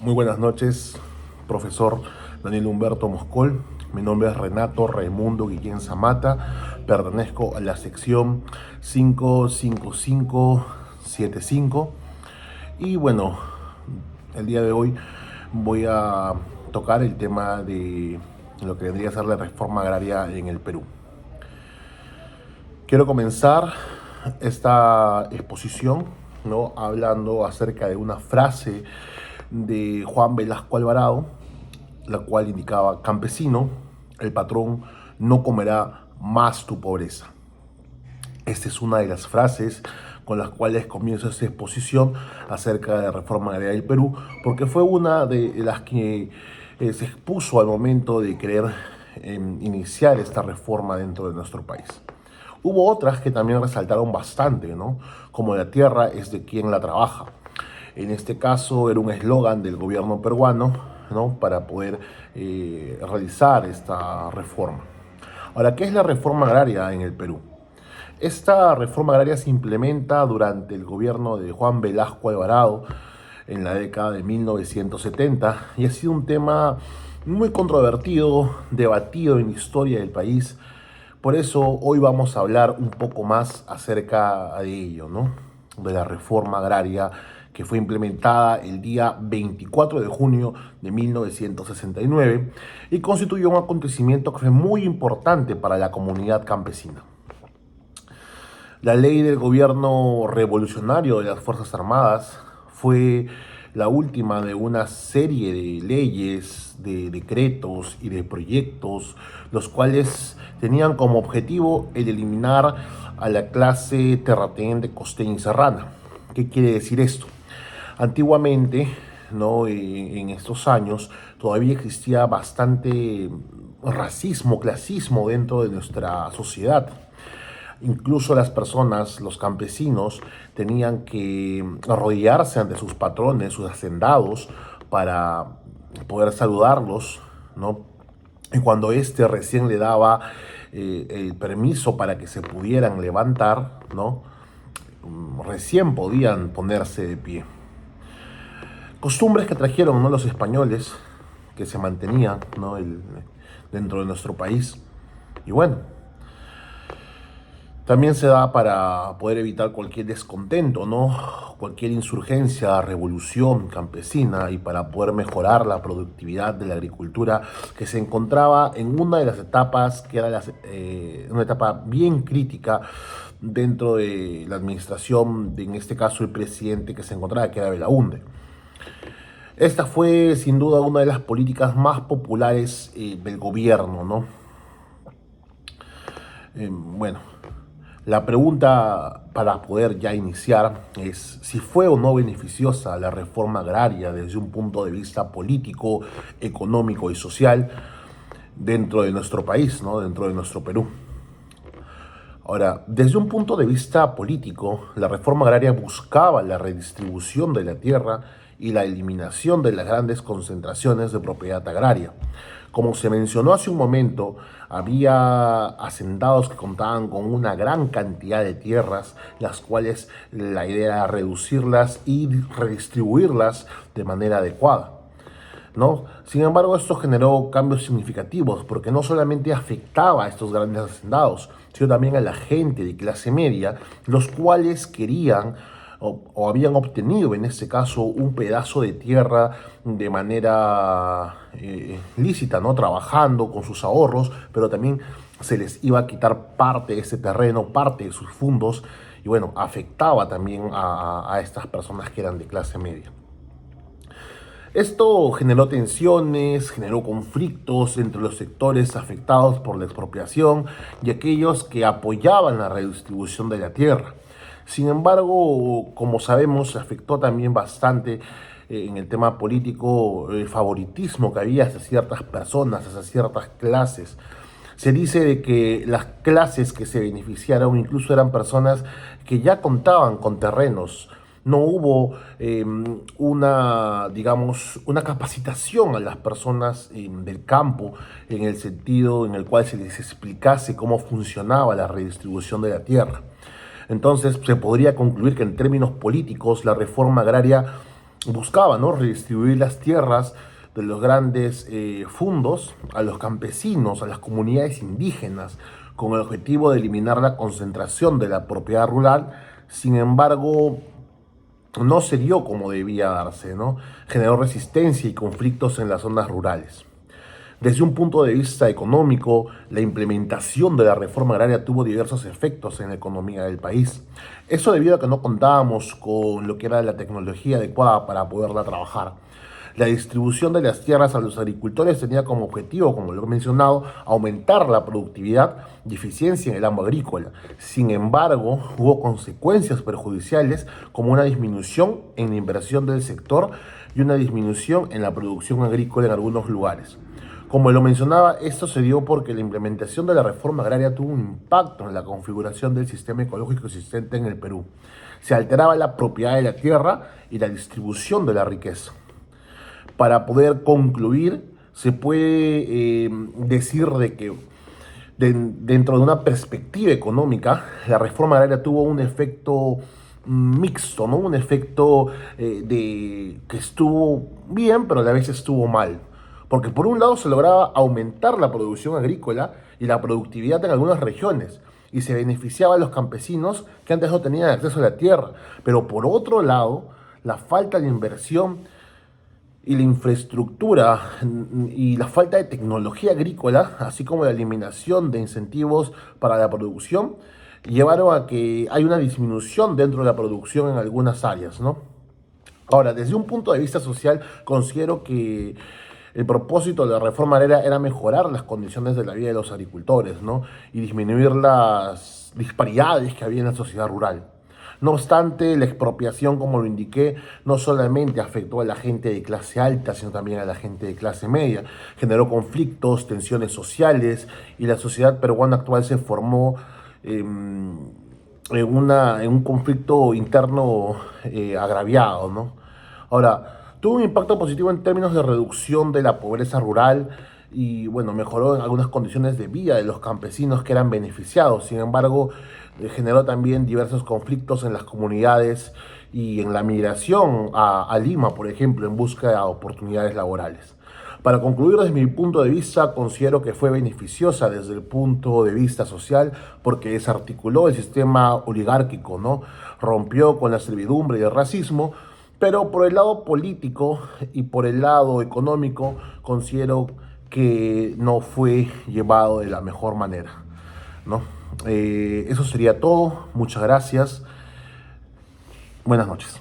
Muy buenas noches, profesor Daniel Humberto Moscol. Mi nombre es Renato Raimundo Guillén Zamata. Pertenezco a la sección 55575. Y bueno, el día de hoy voy a tocar el tema de lo que vendría a ser la reforma agraria en el Perú. Quiero comenzar esta exposición, ¿no?, hablando acerca de una frase de Juan Velasco Alvarado, la cual indicaba: campesino, el patrón no comerá más tu pobreza. Esta es una de las frases con las cuales comienzo esta exposición acerca de la reforma agraria del Perú, porque fue una de las que se expuso al momento de querer iniciar esta reforma dentro de nuestro país. Hubo otras que también resaltaron bastante, ¿no? Como la tierra es de quien la trabaja. En este caso era un eslogan del gobierno peruano, ¿no?, para poder realizar esta reforma. Ahora, ¿qué es la reforma agraria en el Perú? Esta reforma agraria se implementa durante el gobierno de Juan Velasco Alvarado en la década de 1970 y ha sido un tema muy controvertido, debatido en la historia del país. Por eso hoy vamos a hablar un poco más acerca de ello, ¿no?, de la reforma agraria que fue implementada el día 24 de junio de 1969 y constituyó un acontecimiento que fue muy importante para la comunidad campesina. La ley del gobierno revolucionario de las Fuerzas Armadas fue la última de una serie de leyes, de decretos y de proyectos, los cuales tenían como objetivo el eliminar a la clase terrateniente costeña y serrana. ¿Qué quiere decir esto? Antiguamente, ¿no?, en estos años, todavía existía bastante racismo, clasismo dentro de nuestra sociedad. Incluso las personas, los campesinos, tenían que arrodillarse ante sus patrones, sus hacendados, para poder saludarlos, ¿no? Y cuando éste recién le daba el permiso para que se pudieran levantar, ¿no?, recién podían ponerse de pie. Costumbres que trajeron, ¿no?, los españoles, que se mantenían, ¿no?, dentro de nuestro país. Y bueno, también se da para poder evitar cualquier descontento, ¿no?, cualquier insurgencia, revolución campesina, y para poder mejorar la productividad de la agricultura, que se encontraba en una de las etapas que era una etapa bien crítica dentro de la administración, en este caso el presidente que se encontraba, que era Belaúnde. Esta fue sin duda una de las políticas más populares del gobierno, ¿no? Bueno, la pregunta para poder ya iniciar es si fue o no beneficiosa la reforma agraria desde un punto de vista político, económico y social dentro de nuestro país, ¿no?, dentro de nuestro Perú. Ahora, desde un punto de vista político, la reforma agraria buscaba la redistribución de la tierra y la eliminación de las grandes concentraciones de propiedad agraria. Como se mencionó hace un momento, había hacendados que contaban con una gran cantidad de tierras, las cuales la idea era reducirlas y redistribuirlas de manera adecuada, ¿no? Sin embargo, esto generó cambios significativos porque no solamente afectaba a estos grandes hacendados, sino también a la gente de clase media, los cuales querían o habían obtenido en este caso un pedazo de tierra de manera lícita, ¿no?, trabajando con sus ahorros, pero también se les iba a quitar parte de ese terreno, parte de sus fondos, y bueno, afectaba también a estas personas que eran de clase media. Esto generó tensiones, generó conflictos entre los sectores afectados por la expropiación y aquellos que apoyaban la redistribución de la tierra. Sin embargo, como sabemos, afectó también bastante en el tema político el favoritismo que había hacia ciertas personas, hacia ciertas clases. Se dice de que las clases que se beneficiaron incluso eran personas que ya contaban con terrenos. No hubo digamos, una capacitación a las personas del campo en el sentido en el cual se les explicase cómo funcionaba la redistribución de la tierra. Entonces se podría concluir que en términos políticos la reforma agraria buscaba, ¿no?, redistribuir las tierras de los grandes fundos a los campesinos, a las comunidades indígenas, con el objetivo de eliminar la concentración de la propiedad rural. Sin embargo, no se dio como debía darse, ¿no? Generó resistencia y conflictos en las zonas rurales. Desde un punto de vista económico, la implementación de la reforma agraria tuvo diversos efectos en la economía del país. Eso debido a que no contábamos con lo que era la tecnología adecuada para poderla trabajar. La distribución de las tierras a los agricultores tenía como objetivo, como lo he mencionado, aumentar la productividad y eficiencia en el ámbito agrícola. Sin embargo, hubo consecuencias perjudiciales como una disminución en la inversión del sector y una disminución en la producción agrícola en algunos lugares. Como lo mencionaba, esto se dio porque la implementación de la reforma agraria tuvo un impacto en la configuración del sistema ecológico existente en el Perú. Se alteraba la propiedad de la tierra y la distribución de la riqueza. Para poder concluir, se puede decir de que dentro de una perspectiva económica, la reforma agraria tuvo un efecto mixto, ¿no? Un efecto de que estuvo bien, pero a la vez estuvo mal. Porque por un lado se lograba aumentar la producción agrícola y la productividad en algunas regiones, y se beneficiaba a los campesinos que antes no tenían acceso a la tierra. Pero por otro lado, la falta de inversión y la infraestructura y la falta de tecnología agrícola, así como la eliminación de incentivos para la producción, llevaron a que hay una disminución dentro de la producción en algunas áreas, ¿no? Ahora, desde un punto de vista social, considero que el propósito de la reforma agraria era mejorar las condiciones de la vida de los agricultores, ¿no?, y disminuir las disparidades que había en la sociedad rural. No obstante, la expropiación, como lo indiqué, no solamente afectó a la gente de clase alta, sino también a la gente de clase media. Generó conflictos, tensiones sociales, y la sociedad peruana actual se formó en un conflicto interno agraviado, ¿no? Ahora, tuvo un impacto positivo en términos de reducción de la pobreza rural y, bueno, mejoró en algunas condiciones de vida de los campesinos que eran beneficiados. Sin embargo, generó también diversos conflictos en las comunidades y en la migración a Lima, por ejemplo, en busca de oportunidades laborales. Para concluir, desde mi punto de vista, considero que fue beneficiosa desde el punto de vista social porque desarticuló el sistema oligárquico, ¿no? Rompió con la servidumbre y el racismo, pero por el lado político y por el lado económico, considero que no fue llevado de la mejor manera, ¿no? Eso sería todo. Muchas gracias. Buenas noches.